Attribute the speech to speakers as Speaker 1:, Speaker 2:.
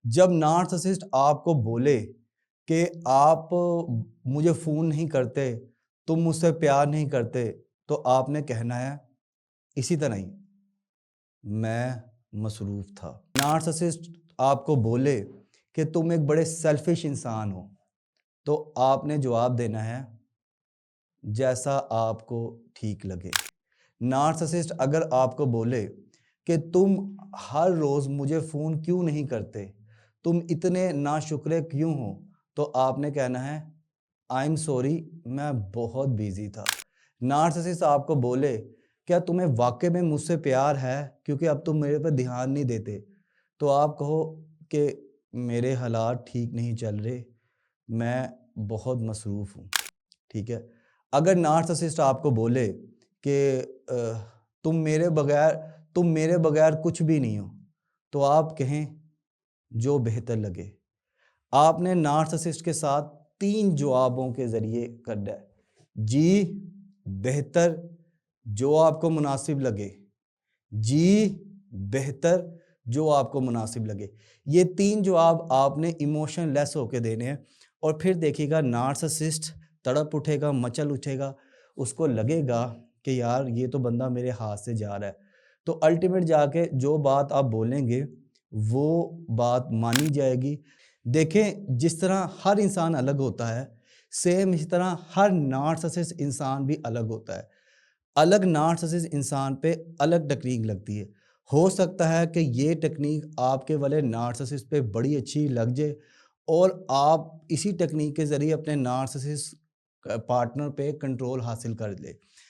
Speaker 1: جب نارسسسٹ آپ کو بولے کہ آپ مجھے فون نہیں کرتے، تم مجھ سے پیار نہیں کرتے، تو آپ نے کہنا ہے اسی طرح ہی میں مصروف تھا۔ نارسسسٹ آپ کو بولے کہ تم ایک بڑے سیلفش انسان ہو، تو آپ نے جواب دینا ہے جیسا آپ کو ٹھیک لگے۔ نارسسسٹ اگر آپ کو بولے کہ تم ہر روز مجھے فون کیوں نہیں کرتے، تم اتنے ناشکرے کیوں ہو، تو آپ نے کہنا ہے I'm sorry، میں بہت بیزی تھا۔ نارسسسٹ آپ کو بولے کیا تمہیں واقع میں مجھ سے پیار ہے کیونکہ اب تم میرے پہ دھیان نہیں دیتے، تو آپ کہو کہ میرے حالات ٹھیک نہیں چل رہے، میں بہت مصروف ہوں، ٹھیک ہے۔ اگر نارسسسٹ آپ کو بولے کہ تم میرے بغیر کچھ بھی نہیں ہو، تو آپ کہیں جو بہتر لگے۔ آپ نے نارسسسٹ کے ساتھ 3 جوابوں کے ذریعے کرنا ہے، جی، بہتر، جو آپ کو مناسب لگے، جی، بہتر، جو آپ کو مناسب لگے۔ یہ 3 جواب آپ نے ایموشن لیس ہو کے دینے ہیں، اور پھر دیکھیے گا نارسسسٹ تڑپ اٹھے گا، مچل اٹھے گا، اس کو لگے گا کہ یار یہ تو بندہ میرے ہاتھ سے جا رہا ہے، تو الٹیمیٹ جا کے جو بات آپ بولیں گے وہ بات مانی جائے گی۔ دیکھیں جس طرح ہر انسان الگ ہوتا ہے، سیم اسی طرح ہر نارسسسٹ انسان بھی الگ ہوتا ہے۔ الگ نارسسسٹ انسان پہ الگ ٹیکنیک لگتی ہے۔ ہو سکتا ہے کہ یہ ٹیکنیک آپ کے والے نارسسسٹ پہ بڑی اچھی لگ جائے اور آپ اسی ٹیکنیک کے ذریعے اپنے نارسسسٹ پارٹنر پہ کنٹرول حاصل کر لے۔